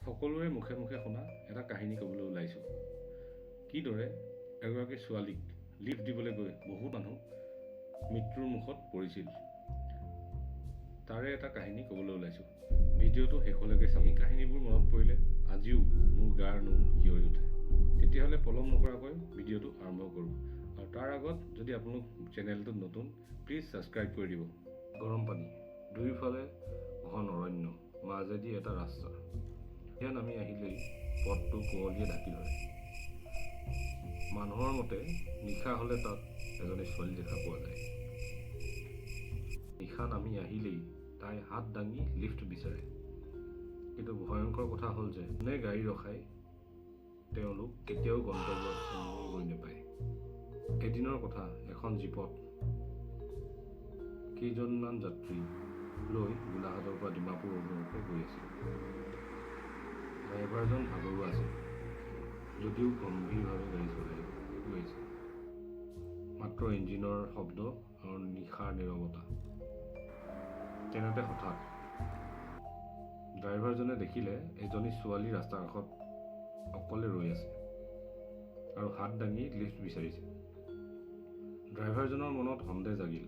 সকলোৰে মুখে মুখে শুনা এটা কাহিনী ক'বলৈ ওলাইছোঁ। কিদৰে এগৰাকী ছোৱালীক লিফ্ট দিবলৈ গৈ বহু মানুহ মৃত্যুৰ মুখত পৰিছিল, তাৰে এটা কাহিনী ক'বলৈ ওলাইছোঁ। ভিডিঅ'টো শেষলৈকে চাব। এই কাহিনীবোৰ মনত পৰিলে আজিও মোৰ গাৰ নোম শিয়ৰি উঠে। তেতিয়াহ'লে পলম নকৰাকৈ ভিডিঅ'টো আৰম্ভ কৰোঁ। আৰু তাৰ আগত যদি আপোনালোক চেনেলটোত নতুন, প্লিজ ছাবস্ক্ৰাইব কৰি দিব। গৰম পানী, দুয়োফালে ঘন অৰণ্য, মাজেদি এটা ৰাস্তা। ইয়াত নামি আহিলেই পথটো কুঁৱলীয়ে ঢাকি ধৰে। মানুহৰ মতে নিশা হ'লে তাত এজনী ছোৱালী দেখা পোৱা যায়। নিশা নামি আহিলেই তাই হাত দাঙি লিফ্ট বিচাৰে। কিন্তু ভয়ংকৰ কথা হ'ল যে যোনে গাড়ী ৰখায় তেওঁলোক কেতিয়াও গন্তব্যস্থানলৈ গৈ নাপায়। এদিনৰ কথা, এখন জীপত কেইজনমান যাত্ৰী লৈ গোলাঘাটৰ পৰা ডিমাপুৰ অভিমুখে গৈ আছিল। ড্ৰাইভাৰজন ভাগৰুৱা আছিল, যদিও গম্ভীৰভাৱে গাড়ী চলাই গৈ আছিল। মাত্ৰ ইঞ্জিনৰ শব্দ আৰু নিশাৰ নীৰৱতা। তেনেতে হঠাৎ ড্ৰাইভাৰজনে দেখিলে এজনী ছোৱালী ৰাস্তাৰ কাষত অকলে ৰৈ আছে আৰু হাত দাঙি লিফ্ট বিচাৰিছে। ড্ৰাইভাৰজনৰ মনত সন্দেহ জাগিল,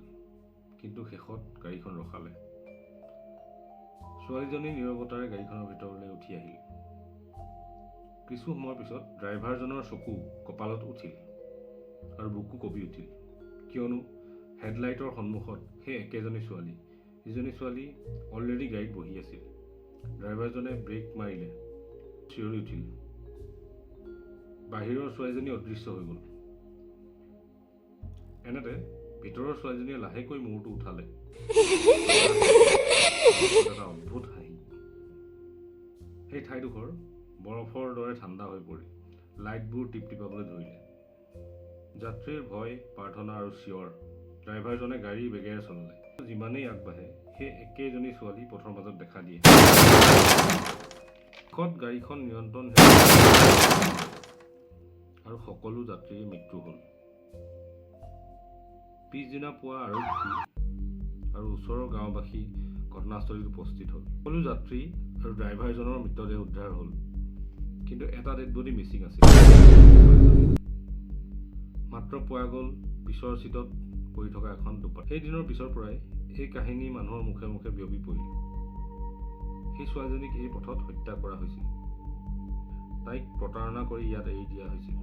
কিন্তু শেষত গাড়ীখন ৰখালে। ছোৱালীজনী নীৰৱতাৰে গাড়ীখনৰ ভিতৰলৈ উঠি আহিল। কিছু সময়ৰ পিছত ড্ৰাইভাৰজনৰ চকু কঁপালত উঠিল আৰু বুকু কঁপি উঠিল, কিয়নো হেডলাইটৰ সন্মুখত সেই একেজনী ছোৱালী, যিজনী ছোৱালী অলৰেডি গাড়ীত বহি আছিল। ড্ৰাইভাৰজনে ব্ৰেক মাৰিলে, চিঞৰি উঠিল। বাহিৰৰ ছোৱালীজনী অদৃশ্য হৈ গ'ল। এনেতে ভিতৰৰ ছোৱালীজনীয়ে লাহেকৈ মূৰটো উঠালে। এটা অদ্ভুত হাঁহি। সেই ঠাইডোখৰ বৰফৰ দৰে ঠাণ্ডা হৈ পৰিল। লাইটবোৰ টিপটিপাবলৈ ধৰিলে। যাত্ৰীৰ ভয়, প্ৰাৰ্থনা আৰু চিঞৰ। ড্ৰাইভাৰজনে গাড়ী বেগেৰে চলালে। যিমানেই আগবাঢ়ে সেই একেজনী ছোৱালী পথৰ মাজত দেখা দিয়ে। শেষত গাড়ীখন নিয়ন্ত্ৰণ আৰু সকলো যাত্ৰীৰ মৃত্যু হ'ল। পিছদিনা পুৱা আৰক্ষী আৰু ওচৰৰ গাঁওবাসী ঘটনাস্থলীত উপস্থিত হ'ল। সকলো যাত্ৰী আৰু ড্ৰাইভাৰজনৰ মৃতদেহ উদ্ধাৰ হ'ল, কিন্তু এটা ডেড বডি মিচিং আছিল। মাত্ৰ পোৱা গ'ল পিছৰ চিটত পৰি থকা এখন দুপাত। সেই দিনৰ পিছৰ পৰাই এই কাহিনী মানুহৰ মুখে মুখে বিয়পি পৰিল। সেই ছোৱালীজনীক এই পথত হত্যা কৰা হৈছিল। তাইক প্ৰতাৰণা কৰি ইয়াত এৰি দিয়া হৈছিল।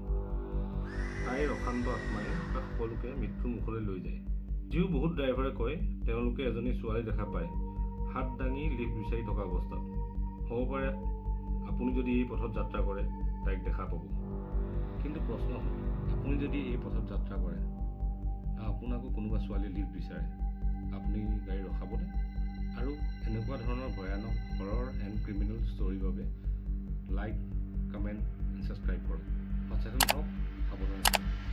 তাইৰ অশান্ত আত্মাই সকলোকে মৃত্যুৰ মুখলৈ লৈ যায়। যিও বহুত ড্ৰাইভাৰে কয় তেওঁলোকে এজনী ছোৱালী দেখা পায় হাত দাঙি লিফ্ট বিচাৰি থকা অৱস্থাত। হ'ব পাৰে আপুনি যদি এই পথত যাত্ৰা কৰে তাইক দেখা পাব। কিন্তু প্ৰশ্ন হ'ল, আপুনি যদি এই পথত যাত্ৰা কৰে আপোনাকো কোনোবা ছোৱালী লিফ্ট বিচাৰে, আপুনি গাড়ী ৰখাবনে? আৰু এনেকুৱা ধৰণৰ ভয়ানক হৰৰ এণ্ড ক্ৰিমিনেল ষ্টৰীৰ বাবে লাইক, কমেণ্ট এণ্ড ছাবস্ক্ৰাইব কৰক। সচেতন হওক, সাৱধান হওক।